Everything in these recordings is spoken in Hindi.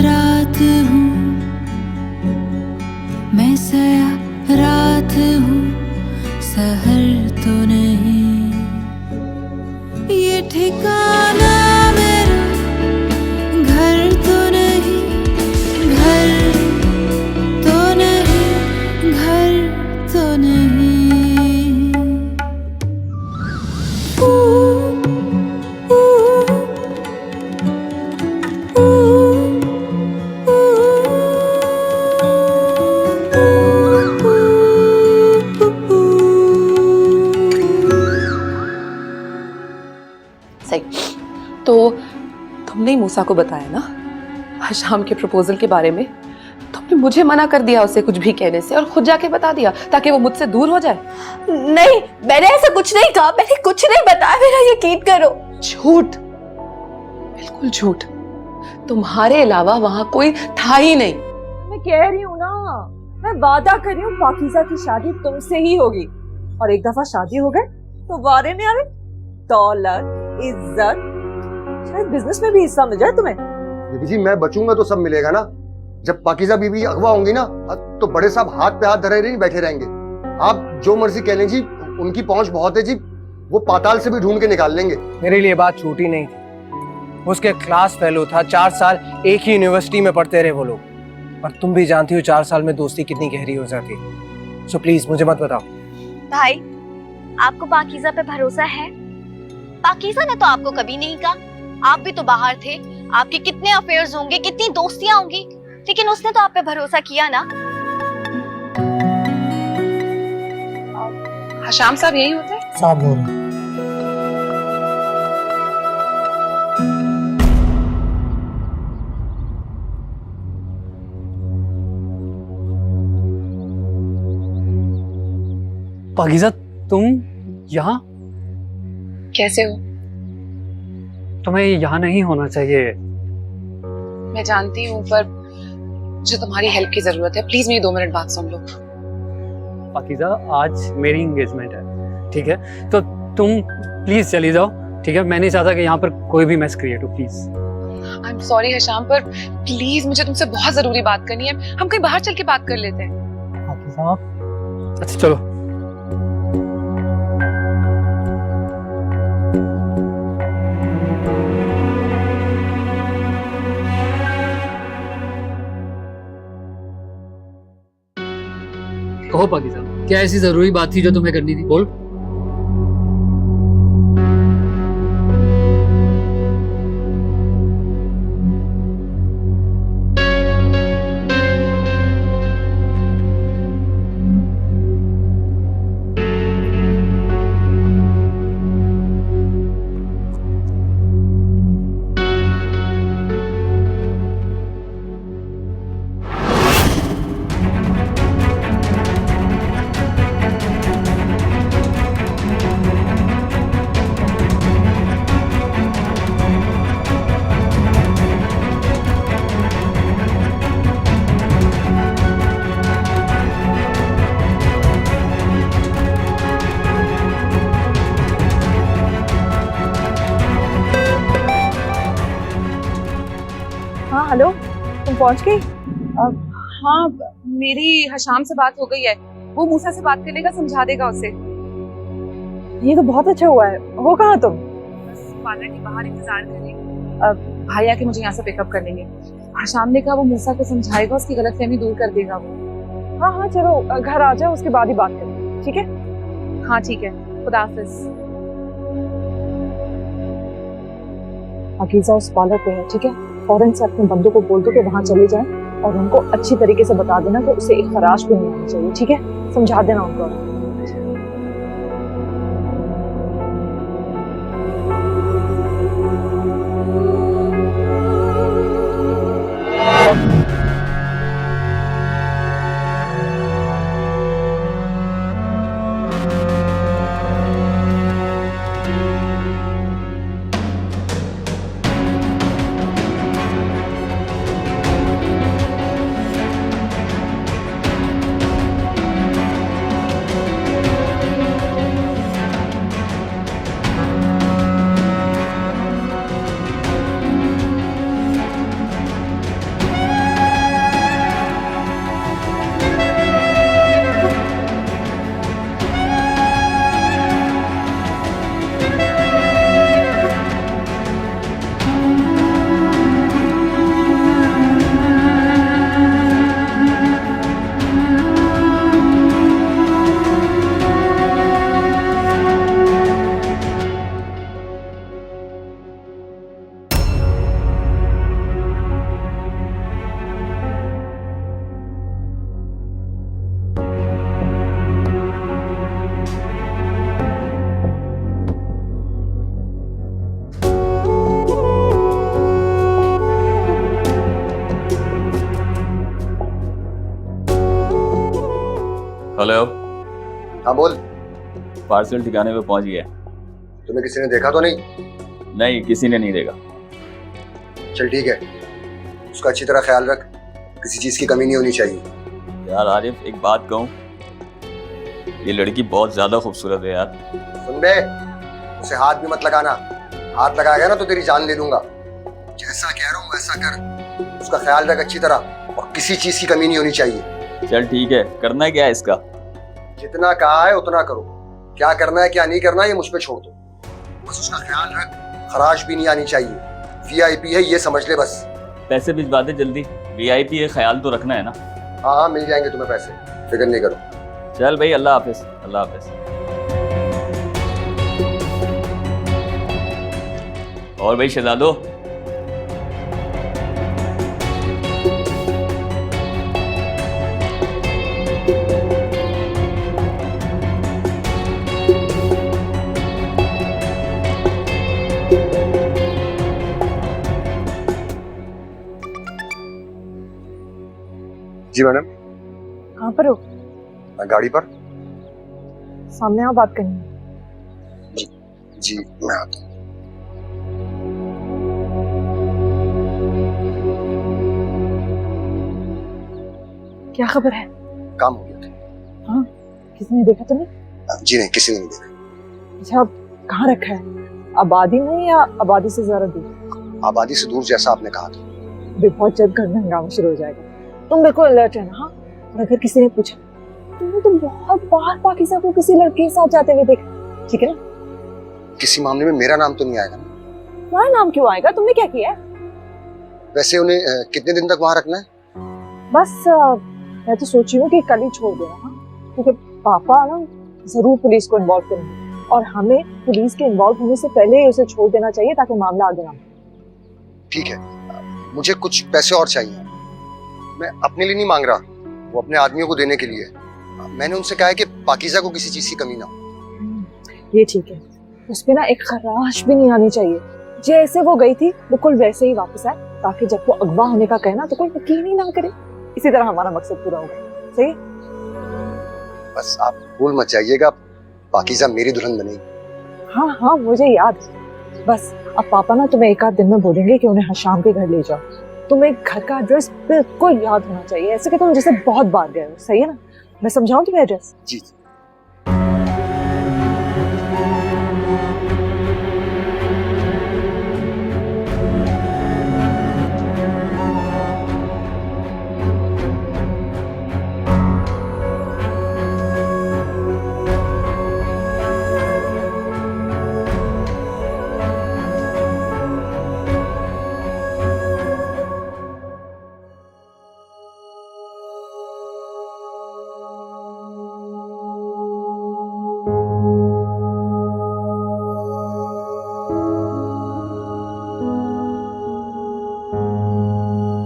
रात हूँ, मैं सया रात हूँ, सहर तो नहीं। ये ठिकाना मेरा घर तो नहीं, घर तो नहीं, घर तो नहीं। सही। तो तुमने ही मूसा को बताया ना शाम के प्रपोजल के बारे में? तुमने मुझे मना कर दिया उसे कुछ भी कहने से और खुद जाके बता दिया ताकि वो मुझसे दूर हो जाए। नहीं, मैंने ऐसा कुछ नहीं कहा, मैंने कुछ नहीं बताया, मेरा यकीन करो। झूठ, बिल्कुल झूठ। तुम्हारे अलावा वहां कोई था ही नहीं। मैं कह रही हूँ ना, मैं वादा कर रही हूँ पाकीज़ा की शादी तुमसे ही होगी। और एक दफा शादी हो गए तो वारे नहीं आ रहे। दौलत, इज्जत, शायद बिजनेस में भी हिस्सा मिल जाए तुम्हें। बीबी जी, मैं बचूंगा तो सब मिलेगा ना। जब पाकीज़ा बीबी अगवा होंगी ना तो बड़े साहब हाथ पे हाथ धरे नहीं बैठे रहेंगे। आप जो मर्जी कह लें जी, उनकी पहुंच बहुत है जी, वो पाताल से भी ढूंढ के निकाल लेंगे। मेरे लिए बात छोटी नहीं थी। उसके क्लास फेलो था, 4 साल एक ही यूनिवर्सिटी में पढ़ते रहे वो लोग। और तुम भी जानती हो 4 साल में दोस्ती कितनी गहरी हो जाती है। सो प्लीज मुझे मत बताओ। भाई, आपको पाकीज़ा पे भरोसा है? पाकीज़ा ने तो आपको कभी नहीं कहा। आप भी तो बाहर थे, आपके कितने अफेयर्स होंगे, कितनी दोस्तियां होंगी, लेकिन उसने तो आप पे भरोसा किया ना। हशाम साहब यही होते हैं? साहब बोल रहे। पाकीज़ा, तुम यहाँ? कैसे हो? तुम्हें यहाँ नहीं होना चाहिए। मैं जानती हूँ, पर मुझे तुम्हारी हेल्प की जरूरत है। प्लीज मेरी 2 मिनट बात सुन लो। पाकीज़ा, आज मेरी एंगेजमेंट है, ठीक है? तो तुम प्लीज चली जाओ, ठीक है? मैं नहीं चाहता कि यहाँ पर कोई भी मैस क्रिएट हो, please. I am sorry Hasham, पर प्लीज मुझे तुमसे बहुत जरूरी बात करनी है। हम कहीं बाहर चल के बात कर लेते हैं। पाकीज़ा, अच्छा चलो। कहो पाकीज़ा, क्या ऐसी जरूरी बात थी जो तुम्हें करनी थी? बोल। हाँ हेलो, तुम पहुंच गई? हाँ, मेरी हशाम से बात हो गई है। वो मूसा से बात कर लेगा, समझा देगा उसे। ये तो बहुत अच्छा हुआ है। हो कहाँ तुम? बस पार्लर के बाहर इंतजार कर रही हूँ। भाई आके मुझे यहाँ से पिकअप कर लेंगे। हशाम ने कहा वो मूसा को समझाएगा, उसकी गलतफहमी दूर कर देगा वो। हाँ हाँ चलो, घर आ जाओ, उसके बाद ही बात करेंगे, ठीक है? हाँ ठीक है, खुदा हाफिज। पाकीज़ा उस पार्लर पे है, ठीक है? फौरन से अपने बंदों को बोल दो कि वहाँ चले जाएं और उनको अच्छी तरीके से बता देना कि उसे एक खराश भी नहीं आनी चाहिए, ठीक है? समझा देना उनको। हेलो। हाँ बोल। पार्सल ठिकाने पे पहुंच गया। तुम्हें किसी ने देखा तो नहीं? नहीं, किसी ने नहीं देखा। चल ठीक है, उसका अच्छी तरह ख्याल रख, किसी चीज की कमी नहीं होनी चाहिए। यार आरिफ, एक बात कहूँ, ये लड़की बहुत ज्यादा खूबसूरत है यार। सुन बे, उसे हाथ भी मत लगाना, हाथ लगाएगा ना तो तेरी जान ले लूंगा। जैसा कह रहा हूँ वैसा कर, उसका ख्याल रख अच्छी तरह, और किसी चीज की कमी नहीं होनी चाहिए। चल ठीक है, करना क्या है इसका? जितना कहा है उतना करो, क्या करना है क्या नहीं करना है ये मुझ पे छोड़ दो। बस उसका ख्याल रख, खराश भी नहीं आनी चाहिए। वीआईपी है ये समझ ले बस। पैसे भिजवा दे जल्दी, वीआईपी है, ख्याल तो रखना है ना। हाँ हाँ मिल जाएंगे तुम्हें पैसे, फिक्र नहीं करो। चल भाई, अल्लाह हाफिज। अल्लाह हाफिज। और भाई शहजादो, जी मैडम। कहाँ पर हो? मैं गाड़ी पर। सामने आओ, बात करनी है। जी मैं आता हूँ। क्या खबर है? काम हो गया था। हाँ, किसी ने देखा तो नहीं? जी नहीं, किसी ने नहीं देखा। अच्छा, अब कहाँ रखा है? आबादी में या आबादी से जरा दूर? आबादी से दूर, जैसा आपने कहा था। अभी बहुत जल्द घर में हंगामा शुरू हो जाएगा, तुम बिल्कुल अलर्ट है ना। हाँ, और अगर किसी ने पूछा, तुमने तो बहुत बार पाकिज़ा को किसी लड़के के साथ जाते हुए देखा, ठीक है ना? किसी मामले में मेरा नाम तो नहीं आएगा ना? तुम्हारा नाम क्यों आएगा? तुमने क्या किया है? वैसे उन्हें कितने दिन तक वहां रखना है? बस मैं तो सोच रही हूँ कि कल ही छोड़ देना। हाँ, क्योंकि पापा ना जरूर पुलिस को इन्वॉल्व करेंगे, और हमें पुलिस के इन्वॉल्व होने से पहले ही उसे छोड़ देना चाहिए ताकि मामला आगे ना बढ़े। ठीक है, मुझे कुछ पैसे और चाहिए। मैं अपने लिए नहीं मांग रहा, वो अपने आदमियों को देने के लिए। मैंने उनसे कहा है कि पाकीज़ा को किसी चीज की कमी ना हो। ये ठीक है, उसपे ना एक खराश भी नहीं आनी चाहिए। जैसे वो गई थी बिल्कुल वैसे ही वापस आए, ताकि जब वो अगवा होने का कहना तो कोई यकीन ही ना करे। इसी तरह हमारा मकसद पूरा होगा। सही? बस आप भूल मत जाइएगा, पाकीज़ा मेरी दुल्हन बनेगी। हाँ हाँ, मुझे याद है। बस अब पापा ना तुम्हें एक आध दिन में बोलेंगे कि उन्हें हशाम के घर ले जाओ। तुम्हें घर का एड्रेस बिल्कुल याद होना चाहिए, ऐसे कि तुम जैसे बहुत बार गए हो। सही है ना? मैं समझाऊं तुम्हें एड्रेस? जी।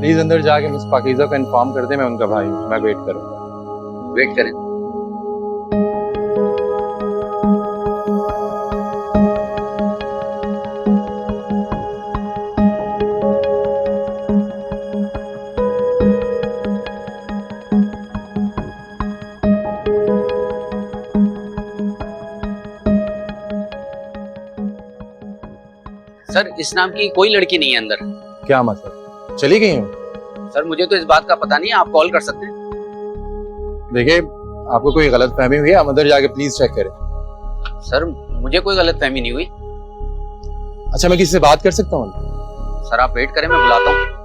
प्लीज अंदर जाके मिस पाकीज़ा को इन्फॉर्म कर दे, मैं उनका भाई हूँ, मैं वेट करूँगा। वेट करें। सर, इस नाम की कोई लड़की नहीं है अंदर। क्या मतलब, चली गई हूँ? सर, मुझे तो इस बात का पता नहीं है, आप कॉल कर सकते हैं। देखिए, आपको कोई गलत फहमी हुई है, आप अंदर जाके प्लीज चेक करें। सर, मुझे कोई गलत फहमी नहीं हुई। अच्छा, मैं किसी से बात कर सकता हूँ? सर, आप वेट करें, मैं बुलाता हूँ।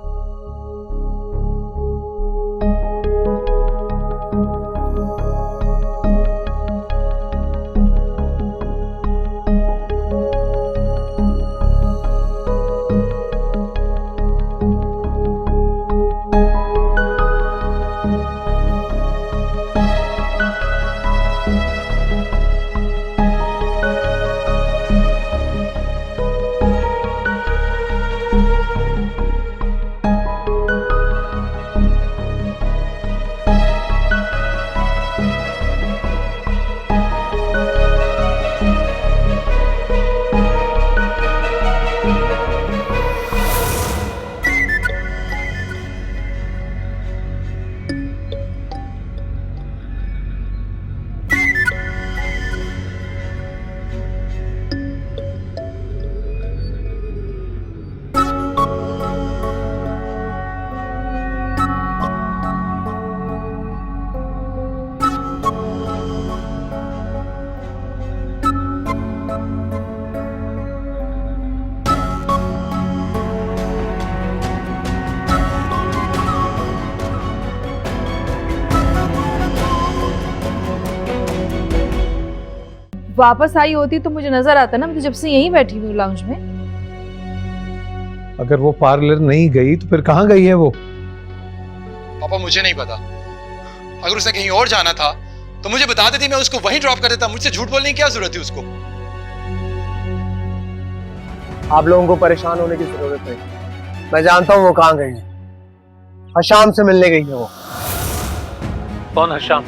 वापस आई होती तो मुझे नजर आता ना, मैं तो जब से यहीं बैठी हुई लाउंज में। अगर वो पार्लर नहीं गई तो फिर कहाँ गई है वो? पापा मुझे नहीं पता। अगर उसे कहीं और जाना था तो मुझे बता देती, मैं उसको वहीं ड्रॉप कर देता। मुझसे झूठ बोलने की क्या जरूरत है उसको? आप लोगों को परेशान होने की जरूरत नहीं, मैं जानता हूँ वो कहाँ गई है। हशाम से मिलने गई है वो। कौन हशाम?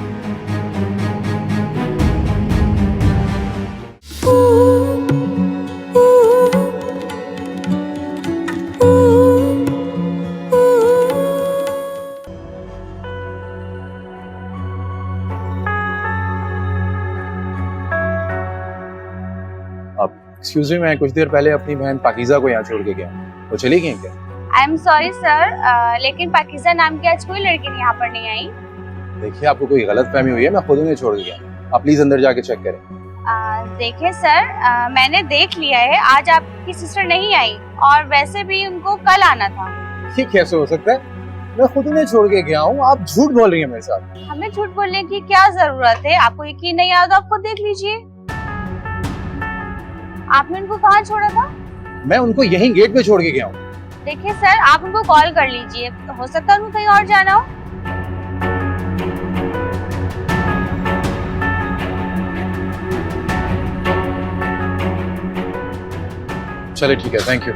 एक्सक्यूज मी, मैं कुछ देर पहले अपनी बहन पाकीज़ा को यहाँ छोड़ के गया। वो चली गई क्या? आई एम सॉरी सर, लेकिन पाकीज़ा नाम की आज कोई लड़की यहाँ पर नहीं आई। देखिए, आपको कोई गलतफहमी हुई है, मैं खुद उन्हें छोड़ के गया। आप प्लीज अंदर जाके चेक करें। देखिए सर, मैंने देख लिया है, आज आपकी सिस्टर नहीं आई और वैसे भी उनको कल आना था। ये कैसे हो सकता है? मैं खुद उन्हें छोड़ के गया हूँ, आप झूठ बोल रही हैं मेरे साथ। हमें झूठ बोलने की क्या जरूरत है? आपको यकीन नहीं आया तो आप खुद देख लीजिए। आपने उनको कहाँ छोड़ा था? मैं उनको यहीं गेट पे छोड़ के गया हूँ। देखिए सर, आप उनको कॉल कर लीजिए, हो सकता है उनको कहीं और जाना हो। चलिए ठीक है, थैंक यू।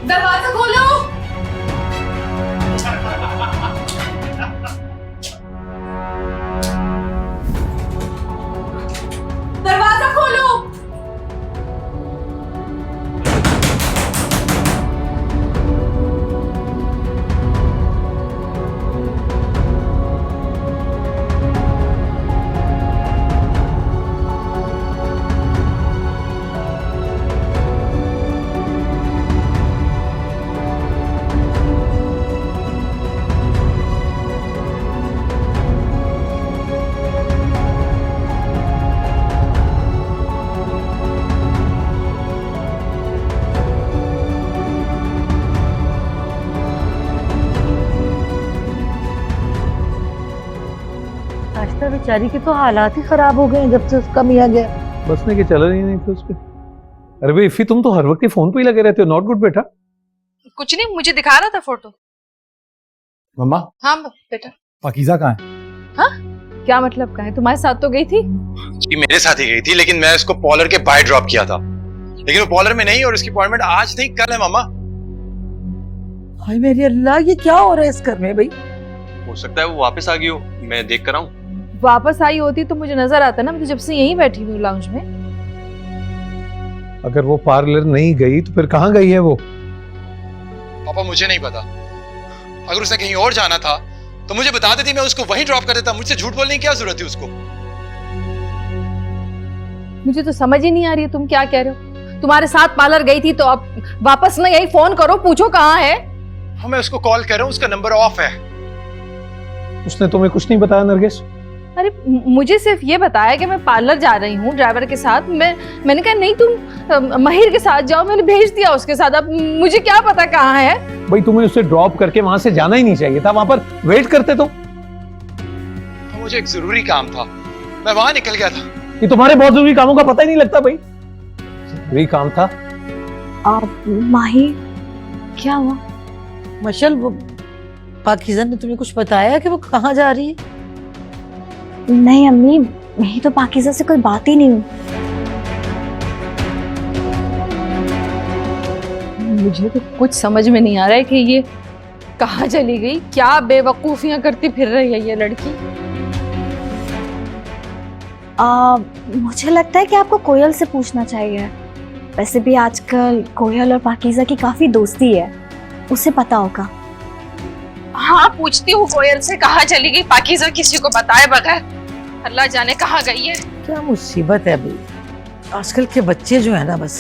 दरवाजा खोलो। दरवाजा खोलो। आस्था बेचारी के तो हालात ही खराब हो गए जब से उसका मियां गया। बसने के चलन ही नहीं थे उसके। अरे भाई इफ़ी, तुम तो हर वक्त फोन पे ही लगे रहते हो। नॉट गुड बेटा। कुछ नहीं, मुझे दिखा रहा था फोटो। मम्मा, हाँ बेटा। पाकीज़ा कहाँ है? हाँ, क्या मतलब कहाँ है? तुम्हारे साथ तो गई थी। जी मेरे साथ ही गई थी, लेकिन मैं उसको पॉलर के बाहर ड्रॉप किया था। लेकिन वो पॉलर में नहीं, और उसकी अपॉइंटमेंट आज नहीं कल है मम्मा। हाय मेरी अल्लाह, ये क्या हो रहा है इस घर में भाई? हो सकता है वो वापस आ गई हो, मैं देख कर आऊं। वापस आई होती तो मुझे नजर आता ना, मैं तो जब से यहीं बैठी हुई लाउंज में। अगर वो पार्लर नहीं गई तो फिर कहाँ गई है वो? पापा मुझे नहीं पता। अगर उसे कहीं और जाना था तो मुझे बता देती, मैं उसको वहीं ड्रॉप कर देता। मुझसे झूठ बोलने की क्या जरूरत थी उसको? मुझे तो समझ ही नहीं आ रही है तुम क्या कह रहे हो। तुम्हारे साथ पार्लर गई थी तो अब वापस ना यही फोन करो, पूछो कहाँ है। हाँ, मैं उसको कॉल कर रहा हूँ, उसका नंबर ऑफ है। उसने तुम्हें कुछ नहीं बताया नरगिस? अरे मुझे सिर्फ ये बताया कि मैं पार्लर जा रही हूँ ड्राइवर के साथ। मैंने कहा नहीं तुम महिर के साथ जाओ, मैंने भेज दिया उसके साथ। अब मुझे क्या पता कहाँ है। भाई तुम्हें उसे ड्रॉप करके वहां से जाना ही नहीं चाहिए था, वहां पर वेट करते तो। मुझे एक जरूरी काम था, मैं वहां निकल गया था। ये तुम्हारे बहुत जरूरी कामों का पता ही नहीं लगता भाई। जरूरी काम था। आप माहिर, क्या हुआ? मशल, वो पाकिज़ा ने तुम्हें कुछ बताया कि वो कहाँ जा रही है? नहीं अम्मी, मैं तो पाकिज़ा से कोई बात ही नहीं हूँ। मुझे तो कुछ समझ में नहीं आ रहा है कि ये कहाँ चली गई। क्या बेवकूफियां करती फिर रही है ये लड़की। मुझे लगता है कि आपको कोयल से पूछना चाहिए। वैसे भी आजकल कोयल और पाकिज़ा की काफी दोस्ती है, उसे पता होगा। हाँ पूछती हूँ कोयल से कहाँ चली गई पाकिज़ा, किसी को बताए बगैर। अल्लाह जाने कहाँ गई है। क्या मुसीबत है भाई, आजकल के बच्चे जो है ना बस।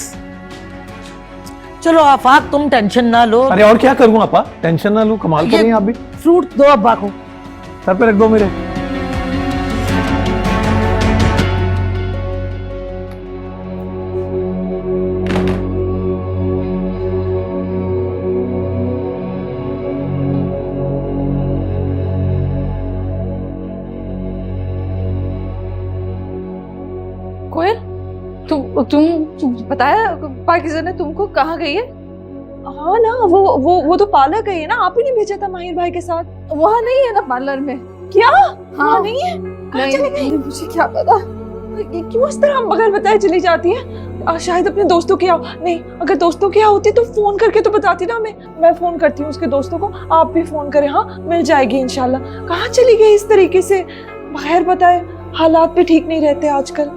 चलो आफाक, तुम टेंशन ना लो। अरे और क्या करूँ आपा, टेंशन ना लो, कमाल कर रही हैं आप भी। फ्रूट दो अब्बा को। सर पे रख दो मेरे। कोयल, तुम बताया पाकिज़ा ने तुमको कहाँ गई है? हाँ ना, वो तो पार्लर गई है ना, आप ही ने भेजा था माहिर भाई के साथ। वहाँ नहीं है ना पार्लर में? क्या? हाँ नहीं है? कहाँ नहीं, चली गई? नहीं, मुझे क्या पता। ये क्यों इस तरह हम बगैर बताए चली जाती है? शायद अपने दोस्तों के यहाँ। नहीं, अगर दोस्तों के यहाँ होती तो फोन करके तो बताती ना हमें। मैं फोन करती हूँ उसके दोस्तों को, आप भी फोन करें। हाँ, मिल जाएगी इंशाल्लाह। कहाँ चली गई इस तरीके से बगैर बताए? हालात भी ठीक नहीं रहते आजकल।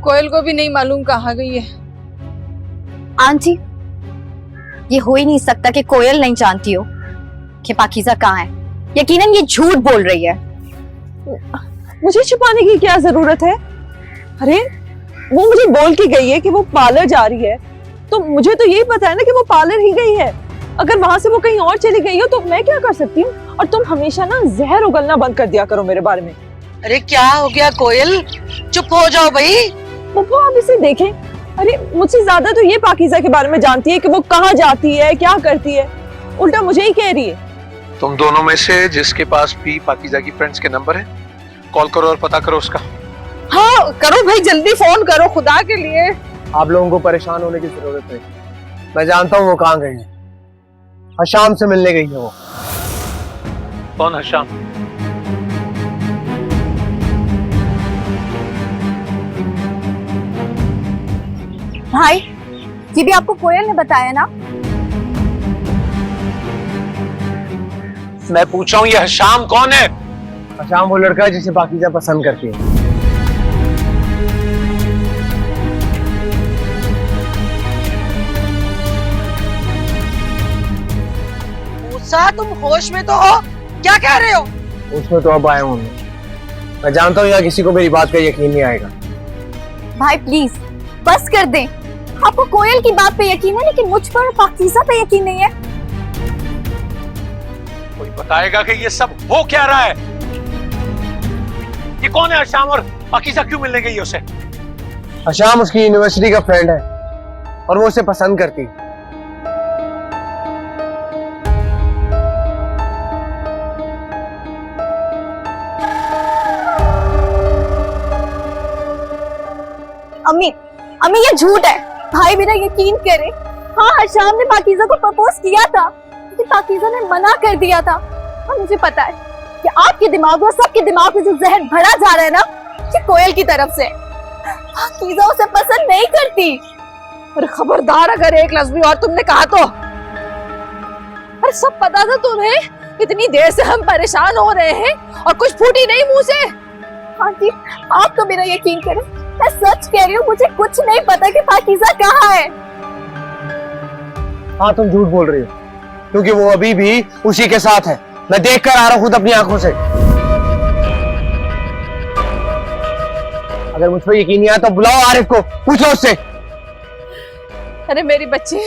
कोयल को भी नहीं मालूम कहाँ गई है। आंटी, ये हो ही नहीं सकता कि कोयल नहीं जानती हो कि पाकिज़ा कहाँ है। यकीनन ये झूठ बोल रही है। मुझे छुपाने की क्या जरूरत है? अरे वो मुझे बोल के गई है कि वो पार्लर जा रही है, तो मुझे तो यही पता है ना कि वो पार्लर ही गई है। अगर वहां से वो कहीं और चली गई हो तो मैं क्या कर सकती हूँ? और तुम हमेशा ना जहर उगलना बंद कर दिया करो मेरे बारे में। अरे क्या हो गया कोयल, चुप हो जाओ भाई। पप्पू आप इसे देखें। अरे मुझसे ज्यादा तो ये पाकिज़ा के बारे में जानती है कि वो कहाँ जाती है, क्या करती है। उल्टा मुझे ही कह रही है। तुम दोनों में से जिसके पास भी पाकिज़ा की फ्रेंड्स के नंबर है, कॉल करो और पता करो उसका। हाँ करो भाई, जल्दी फोन करो खुदा के लिए। आप लोगों को परेशान होने की जरूरत नहीं, मैं जानता हूँ वो कहाँ गई है। हशाम से मिलने गई है वो। कौन हशाम? भाई, ये भी आपको कोयल ने बताया ना? मैं पूछा हूँ ये हशाम कौन है? हशाम वो लड़का है जिसे पाकिज़ा पसंद करती है। मूसा, तुम होश में तो हो? क्या कह रहे हो? उसमें तो अब आया हूँ मैं जानता हूँ यहाँ किसी को मेरी बात का यकीन नहीं आएगा। भाई प्लीज बस कर दें। आपको कोयल की बात पे यकीन है, लेकिन मुझ पर पाकिज़ा पे यकीन नहीं है। कोई बताएगा कि ये सब हो क्या रहा है? ये कौन है हशाम और पाकिज़ा क्यों मिलने गई है उसे? हशाम उसकी यूनिवर्सिटी का फ्रेंड है और वो उसे पसंद करती है। अम्मी अम्मी ये झूठ है, भाई मेरा यकीन करे। हाँ हशाम ने पाकीज़ा को प्रपोज किया था, लेकिन पाकीज़ा ने मना कर दिया था। और मुझे पता है कि आपके दिमाग और सबके दिमाग में जो जहर भरा जा रहा है ना, ये कोयल की तरफ से। पाकीज़ा उसे पसंद नहीं करती। और खबरदार अगर एक लफ्ज भी और तुमने कहा तो। अरे सब पता था तुम्हें, इतनी देर से हम परेशान हो रहे हैं और कुछ फूटी नहीं मुंह से। आंटी आप तो मेरा यकीन करें, मैं सच कह रही हूँ, मुझे कुछ नहीं पता कि पाकीज़ा कहाँ है। हाँ तुम झूठ बोल रही हो, क्योंकि वो अभी भी उसी के साथ है। मैं देख कर आ रहा हूँ खुद अपनी आंखों से। अगर मुझ पर यकीन नहीं आया तो बुलाओ आरिफ को, पूछो उससे। अरे मेरी बच्ची।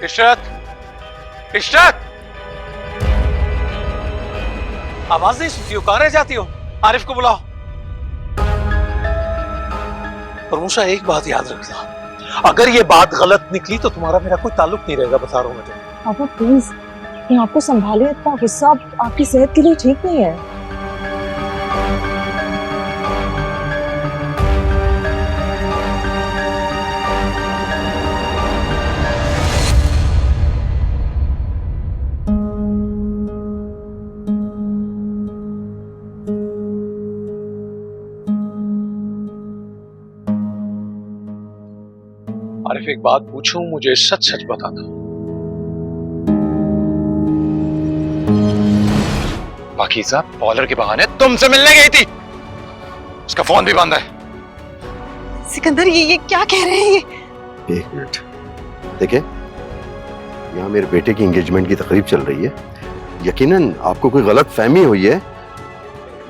इशरत, इशरत, आवाज नहीं सुनती हो, कहां रह जाती हो? आरिफ को बुलाओ। और मूसा एक बात याद रखना, अगर ये बात गलत निकली तो तुम्हारा मेरा कोई ताल्लुक नहीं रहेगा, बता रहा हूं मैं तुम्हें। पापा प्लीज, ये आपको संभालिए, इतना गुस्सा आपकी सेहत के लिए ठीक नहीं है। आरिफ एक बात पूछूं, मुझे सच सच बताना, पाकीज़ा पॉलर के बहाने तुमसे मिलने गई थी, उसका फोन भी बंद है। सिकंदर ये क्या कह रहे हैं? एक मिनट देखिए, यहाँ मेरे बेटे की एंगेजमेंट की तकरीब चल रही है। यकीनन आपको कोई गलत फहमी हुई है।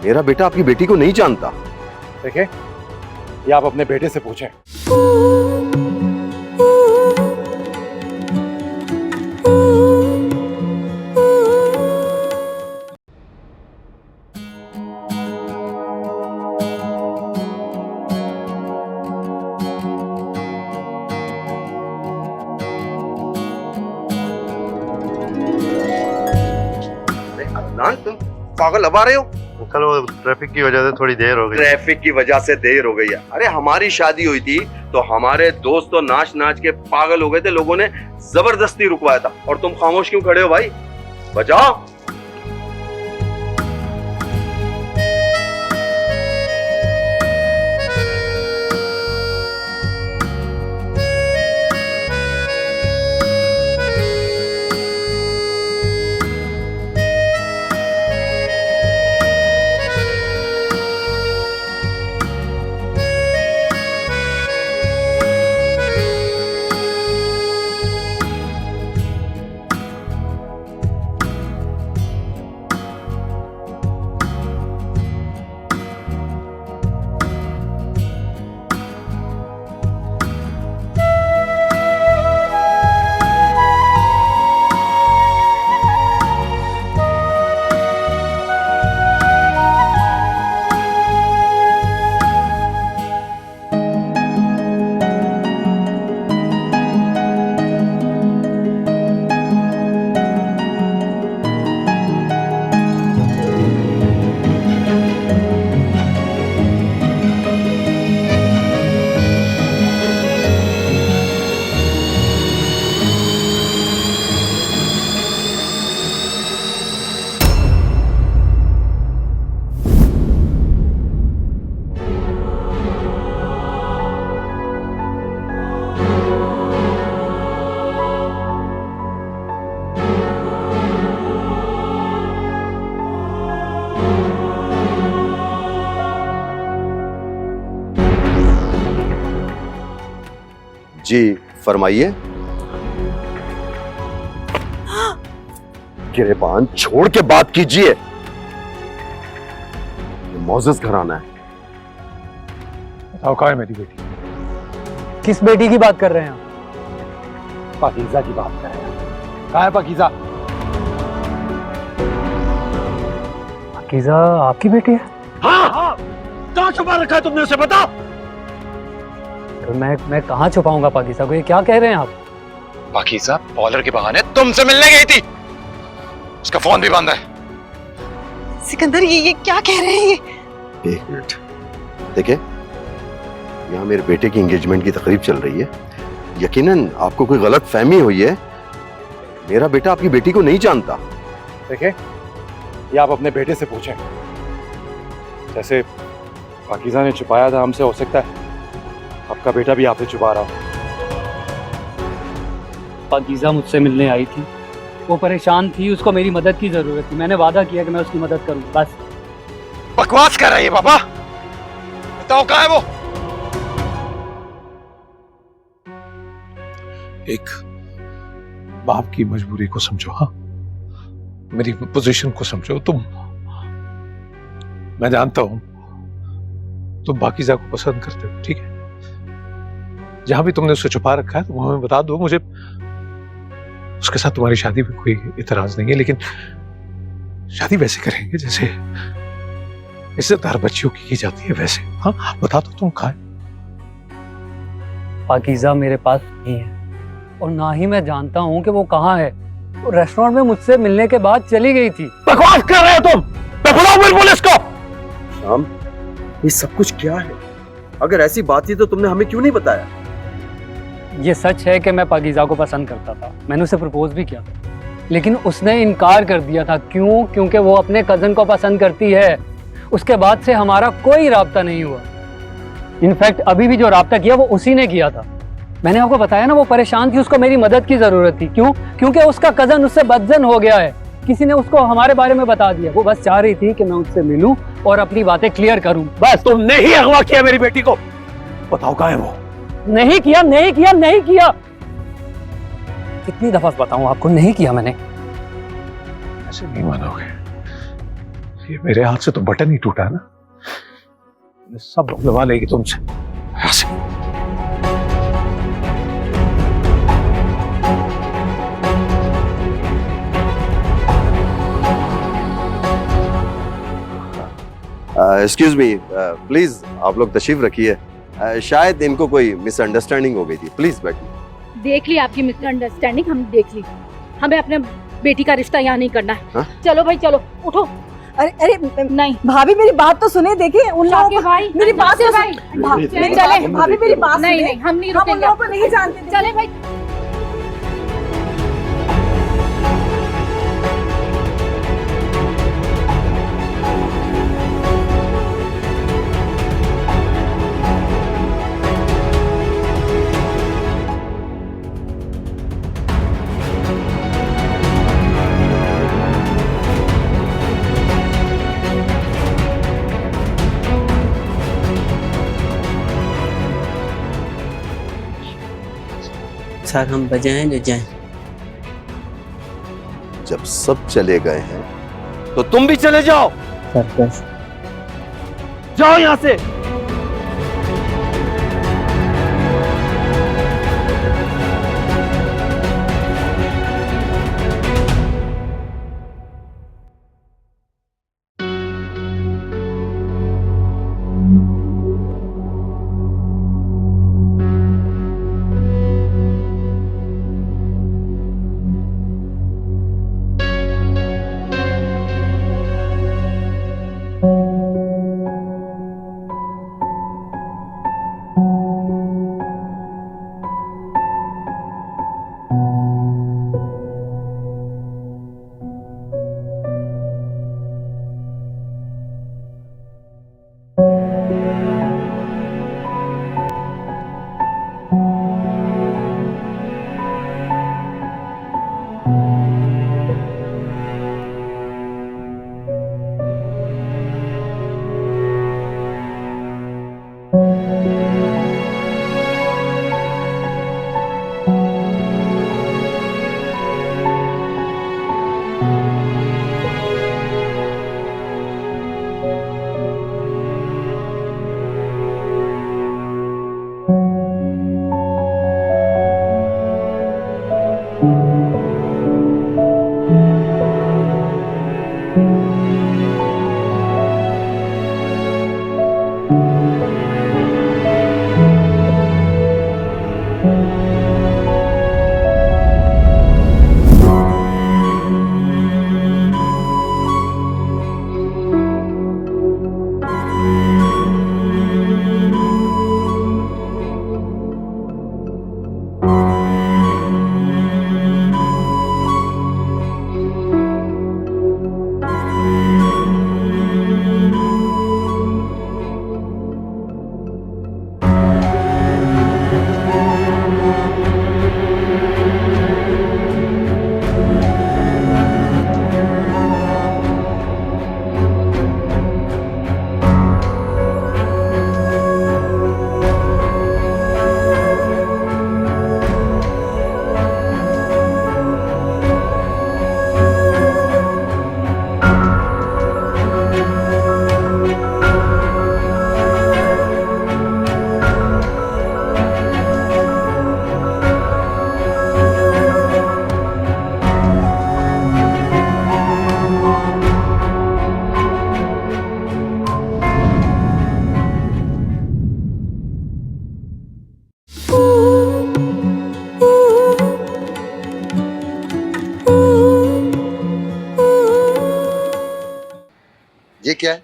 मेरा बेटा आपकी बेटी को नहीं जानता। देखिए, ये आप अपने बेटे से पूछें। तुम पागल अब आ रहे हो? कल वो ट्रैफिक की वजह से थोड़ी देर हो गई। ट्रैफिक की वजह से देर हो गई है? अरे हमारी शादी हुई थी तो हमारे दोस्त तो नाच नाच के पागल हो गए थे, लोगों ने जबरदस्ती रुकवाया था, और तुम खामोश क्यों खड़े हो भाई? बचाओ। जी फरमाइए। गिरेबान छोड़ के बात कीजिए, मौजूद घराना है। बताओ कहाँ है मेरी बेटी? किस बेटी की बात कर रहे हैं आप? पाकीज़ा की बात कर रहे हैं। कहाँ है पाकीज़ा? पाकीज़ा आपकी बेटी है? हाँ हाँ, कहाँ छुपा रखा है तुमने उसे, बताओ। तो मैं कहाँ छुपाऊंगा पाकीज़ा को, ये क्या कह रहे हैं आप? पाकीज़ा पॉलर के बहाने तुमसे मिलने गई थी, उसका फोन भी बंद है। सिकंदर ये क्या कह रहे हैं? एक मिनट, देखिए यहाँ मेरे बेटे की एंगेजमेंट की तकरीब चल रही है। यकीनन आपको कोई गलत फहमी हुई है। मेरा बेटा आपकी बेटी को नहीं जानता। देखिए, ये आप अपने बेटे से पूछें। जैसे पाकीज़ा ने छुपाया था हमसे, हो सकता है आपका बेटा भी आपसे छुपा रहा हो। पाकीज़ा मुझसे मिलने आई थी, वो परेशान थी, उसको मेरी मदद की जरूरत थी। मैंने वादा किया कि मैं उसकी मदद करूँ। बस बकवास कर रही है पापा। बताओ कहाँ है वो? एक बाप की मजबूरी को समझो, हाँ, मेरी पोजीशन को समझो। मैं जानता हूं तुम पाकीज़ा को पसंद करते हो, ठीक है। जहां भी तुमने उसे छुपा रखा है तुम हमें बता दो। मुझे उसके साथ तुम्हारी शादी में कोई इतराज नहीं है, लेकिन शादी वैसे करेंगे जैसे इज्जतदार बच्चियों की जाती है, वैसे। हाँ, बता दो तुम कहाँ है। पाकीज़ा मेरे पास नहीं है और ना ही मैं जानता हूँ कि वो कहाँ है। वो रेस्टोरेंट में मुझसे मिलने के बाद चली गई थी। बकवास कर रहे हो तुम। मैं बुलाऊं फिर पुलिस को? शाम, ये सब कुछ क्या है? अगर ऐसी बात थी तो तुमने हमें क्यों नहीं बताया? ये सच है कि मैं पाकीज़ा को पसंद करता था। मैंने उसे प्रपोज भी किया था, लेकिन उसने इनकार कर दिया था। क्यों? क्योंकि वो अपने कजन को पसंद करती है। उसके बाद से हमारा कोई राब्ता नहीं हुआ। इनफैक्ट अभी भी जो राब्ता किया वो उसी ने किया था। मैंने आपको बताया ना, वो परेशान थी, उसको मेरी मदद की जरूरत थी। क्यों? क्योंकि उसका कजन उससे बदजन हो गया है। किसी ने उसको हमारे बारे में बता दिया। वो बस चाह रही थी कि मैं उससे मिलूं और अपनी बातें क्लियर करूं। बस। तुमने ही अगवा किया मेरी बेटी को। बताओ कहाँ है वो? नहीं किया, नहीं किया, नहीं किया। कितनी दफा बताऊं आपको, नहीं किया मैंने। ऐसे नहीं मानोगे। ये मेरे हाथ से तो बटन ही टूटा ना, सब लगवा लेगी तुमसे। ऐसे एक्सक्यूज मी, प्लीज आप लोग तशरीफ रखिए। शायद इनको कोई मिसअंडरस्टैंडिंग हो गई थी। प्लीज बैठिए। देख ली आपकी मिसअंडरस्टैंडिंग, हम देख ली। हमें अपने बेटी का रिश्ता यहाँ नहीं करना है। हाँ? चलो भाई चलो, उठो। अरे नहीं भाभी मेरी बात तो सुने, देखिए उन लोगों को भाई, मेरी बात तो भाई, चले भाभी मेरी बात नहीं सुने। नहीं, हम नहीं हम उन रुकेंगे। लोगों को नहीं जानते। चले भाई। सर हम बजाएं न जाएं? जब सब चले गए हैं तो तुम भी चले जाओ। सर बस। जाओ यहाँ से। ये क्या है?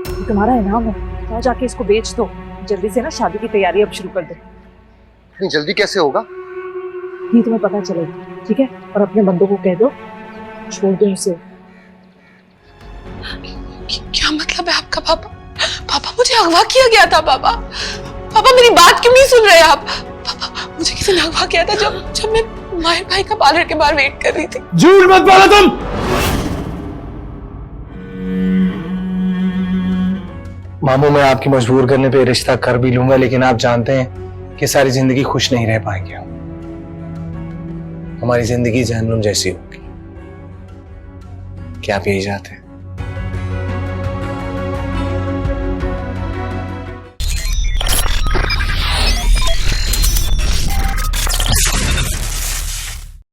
ये तुम्हारा इनाम है, जाओ जाके इसको बेच दो। जल्दी से ना शादी की तैयारी अब शुरू कर दो। इतनी जल्दी कैसे होगा? ये तुम्हें पता चलेगा, ठीक है? और अपने बंदों को कह दो छोड़ दो उसे। क्या मतलब है आपका पापा? पापा मुझे अगवा किया गया था पापा। पापा मेरी बात क्यों नहीं सुन रहे आप? पापा मुझे किसी ने अगवा किया था जब मैं माहिर भाई का पार्लर के बाहर वेट कर रही थी। झूठ मत बोलो तुम। मामू मैं आपकी मजबूर करने पे रिश्ता कर भी लूंगा, लेकिन आप जानते हैं कि सारी जिंदगी खुश नहीं रह पाएंगे हम। हमारी जिंदगी जहन्नुम जैसी होगी। क्या आप यही चाहते हैं?